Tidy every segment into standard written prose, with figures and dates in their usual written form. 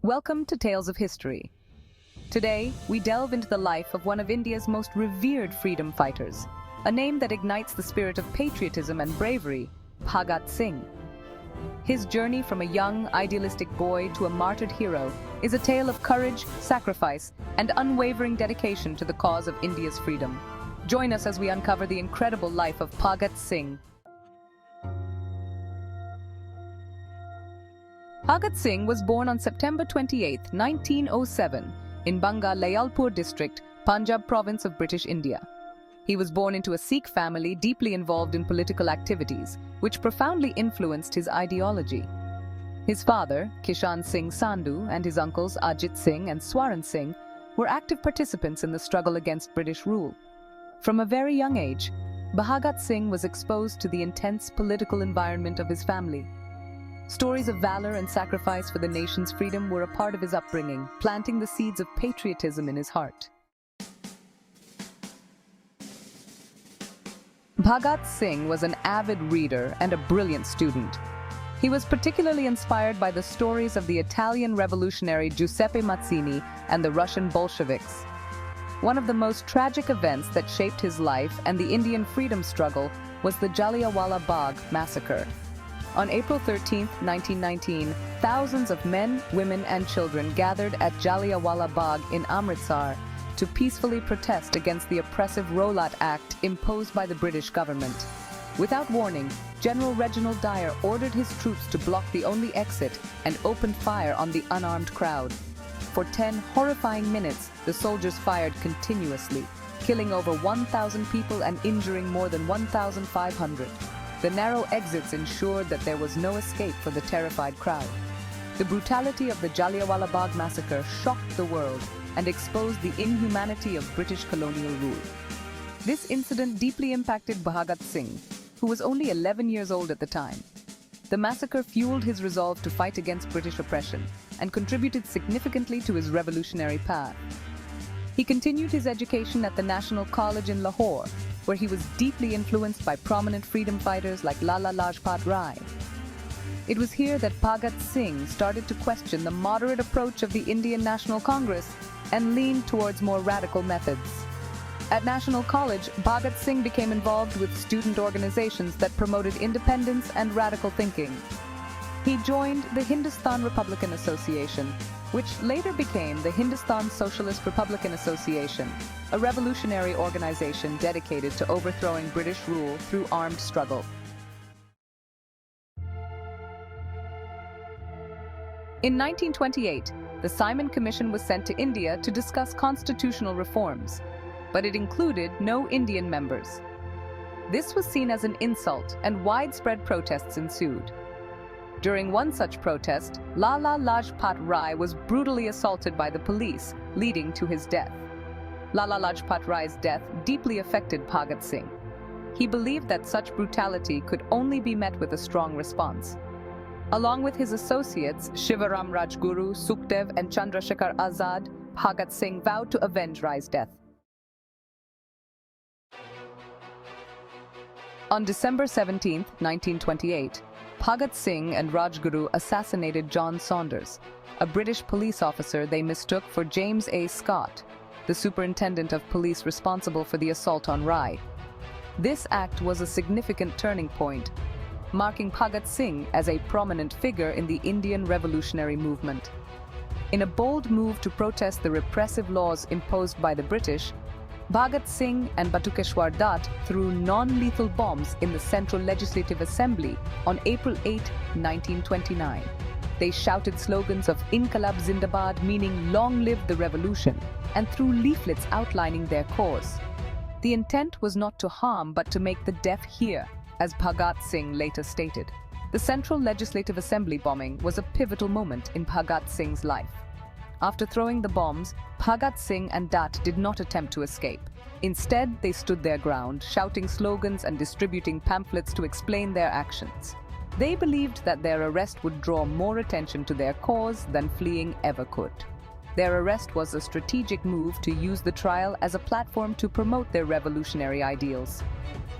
Welcome to Tales of History. Today, we delve into the life of one of India's most revered freedom fighters, a name that ignites the spirit of patriotism and bravery, Bhagat Singh. His journey from a young, idealistic boy to a martyred hero is a tale of courage, sacrifice, and unwavering dedication to the cause of India's freedom. Join us as we uncover the incredible life of Bhagat Singh. Bhagat Singh was born on September 28, 1907, in Bagh, Jallianwala district, Punjab province of British India. He was born into a Sikh family deeply involved in political activities, which profoundly influenced his ideology. His father, Kishan Singh Sandhu, and his uncles Ajit Singh and Swaran Singh were active participants in the struggle against British rule. From a very young age, Bhagat Singh was exposed to the intense political environment of his family. Stories of valor and sacrifice for the nation's freedom were a part of his upbringing, planting the seeds of patriotism in his heart. Bhagat Singh was an avid reader and a brilliant student. He was particularly inspired by the stories of the Italian revolutionary Giuseppe Mazzini and the Russian Bolsheviks. One of the most tragic events that shaped his life and the Indian freedom struggle was the Jallianwala Bagh massacre. On April 13, 1919, thousands of men, women, and children gathered at Jallianwala Bagh in Amritsar to peacefully protest against the oppressive Rowlatt Act imposed by the British government. Without warning, General Reginald Dyer ordered his troops to block the only exit and opened fire on the unarmed crowd. For 10 horrifying minutes, the soldiers fired continuously, killing over 1,000 people and injuring more than 1,500. The narrow exits ensured that there was no escape for the terrified crowd. The brutality of the Jallianwala Bagh massacre shocked the world and exposed the inhumanity of British colonial rule. This incident deeply impacted Bhagat Singh, who was only 11 years old at the time. The massacre fueled his resolve to fight against British oppression and contributed significantly to his revolutionary path. He continued his education at the National College in Lahore, where he was deeply influenced by prominent freedom fighters like Lala Lajpat. It was here that Bhagat Singh started to question the moderate approach of the Indian National Congress and leaned towards more radical methods. At National College, Bhagat Singh became involved with student organizations that promoted independence and radical thinking. He joined the Hindustan Republican Association, which later became the Hindustan Socialist Republican Association, a revolutionary organization dedicated to overthrowing British rule through armed struggle. In 1928, the Simon Commission was sent to India to discuss constitutional reforms, but it included no Indian members. This was seen as an insult, and widespread protests ensued. During one such protest, Lala Lajpat was brutally assaulted by the police, leading to his death. Lala Lajpat's death deeply affected Bhagat Singh. He believed that such brutality could only be met with a strong response. Along with his associates, Shivaram Rajguru, Sukhdev, and Chandrasekhar Azad, Bhagat Singh vowed to avenge Rai's death. On December 17, 1928, Bhagat Singh and Rajguru assassinated John Saunders, a British police officer they mistook for James A. Scott, the superintendent of police responsible for the assault on Rai. This act was a significant turning point, marking Bhagat Singh as a prominent figure in the Indian revolutionary movement. In a bold move to protest the repressive laws imposed by the British, Bhagat Singh and Batukeshwar Dutt threw non-lethal bombs in the Central Legislative Assembly on April 8, 1929. They shouted slogans of Inqilab Zindabad, meaning long live the revolution, and threw leaflets outlining their cause. The intent was not to harm but to make the deaf hear, as Bhagat Singh later stated. The Central Legislative Assembly bombing was a pivotal moment in Bhagat Singh's life. After throwing the bombs, Bhagat Singh and Dutt did not attempt to escape. Instead, they stood their ground, shouting slogans and distributing pamphlets to explain their actions. They believed that their arrest would draw more attention to their cause than fleeing ever could. Their arrest was a strategic move to use the trial as a platform to promote their revolutionary ideals.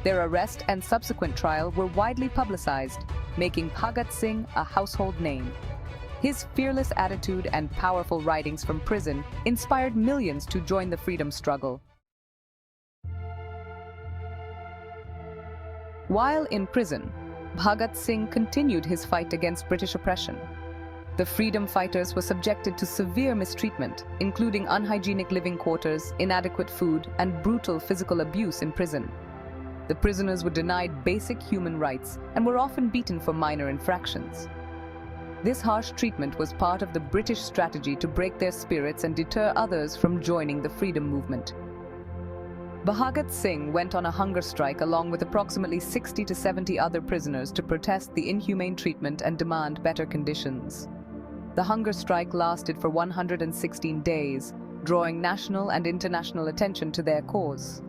Their arrest and subsequent trial were widely publicized, making Bhagat Singh a household name. His fearless attitude and powerful writings from prison inspired millions to join the freedom struggle. While in prison, Bhagat Singh continued his fight against British oppression. The freedom fighters were subjected to severe mistreatment, including unhygienic living quarters, inadequate food, and brutal physical abuse in prison. The prisoners were denied basic human rights and were often beaten for minor infractions. This harsh treatment was part of the British strategy to break their spirits and deter others from joining the freedom movement. Bhagat Singh went on a hunger strike along with approximately 60 to 70 other prisoners to protest the inhumane treatment and demand better conditions. The hunger strike lasted for 116 days, drawing national and international attention to their cause.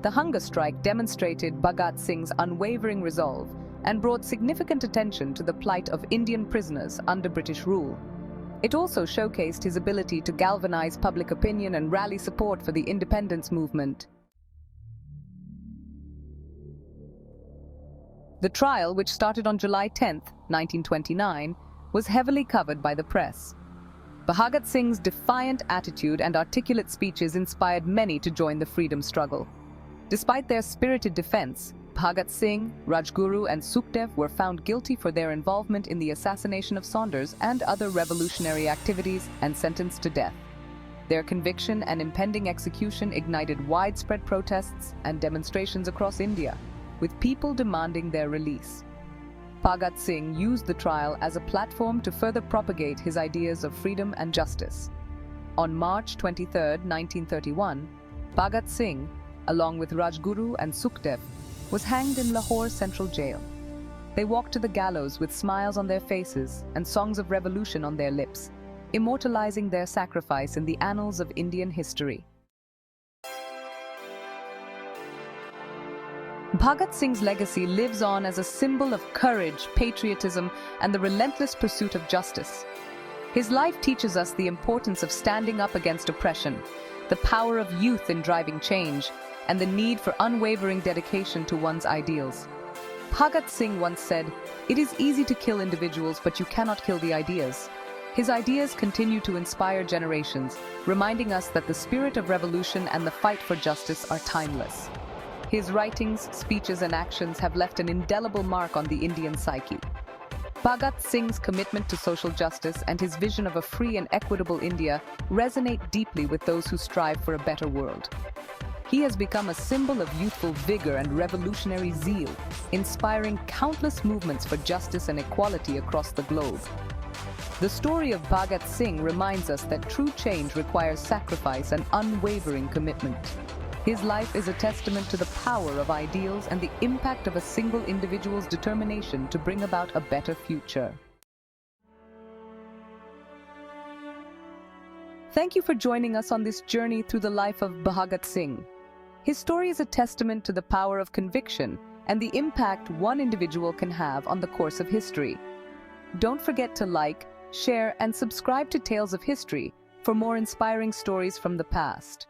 The hunger strike demonstrated Bhagat Singh's unwavering resolve and brought significant attention to the plight of Indian prisoners under British rule. It also showcased his ability to galvanize public opinion and rally support for the independence movement. The trial, which started on July 10, 1929, was heavily covered by the press. Bhagat Singh's defiant attitude and articulate speeches inspired many to join the freedom struggle. Despite their spirited defense, Bhagat Singh, Rajguru, and Sukhdev were found guilty for their involvement in the assassination of Saunders and other revolutionary activities and sentenced to death. Their conviction and impending execution ignited widespread protests and demonstrations across India, with people demanding their release. Bhagat Singh used the trial as a platform to further propagate his ideas of freedom and justice. On March 23, 1931, Bhagat Singh, along with Rajguru and Sukhdev, was hanged in Lahore Central Jail. They walked to the gallows with smiles on their faces and songs of revolution on their lips, immortalizing their sacrifice in the annals of Indian history. Bhagat Singh's legacy lives on as a symbol of courage, patriotism, and the relentless pursuit of justice. His life teaches us the importance of standing up against oppression, the power of youth in driving change, and the need for unwavering dedication to one's ideals. Bhagat Singh once said, "It is easy to kill individuals, but you cannot kill the ideas." His ideas continue to inspire generations, reminding us that the spirit of revolution and the fight for justice are timeless. His writings, speeches, and actions have left an indelible mark on the Indian psyche. Bhagat Singh's commitment to social justice and his vision of a free and equitable India resonate deeply with those who strive for a better world. He has become a symbol of youthful vigor and revolutionary zeal, inspiring countless movements for justice and equality across the globe. The story of Bhagat Singh reminds us that true change requires sacrifice and unwavering commitment. His life is a testament to the power of ideals and the impact of a single individual's determination to bring about a better future. Thank you for joining us on this journey through the life of Bhagat Singh. His story is a testament to the power of conviction and the impact one individual can have on the course of history. Don't forget to like, share, and subscribe to Tales of History for more inspiring stories from the past.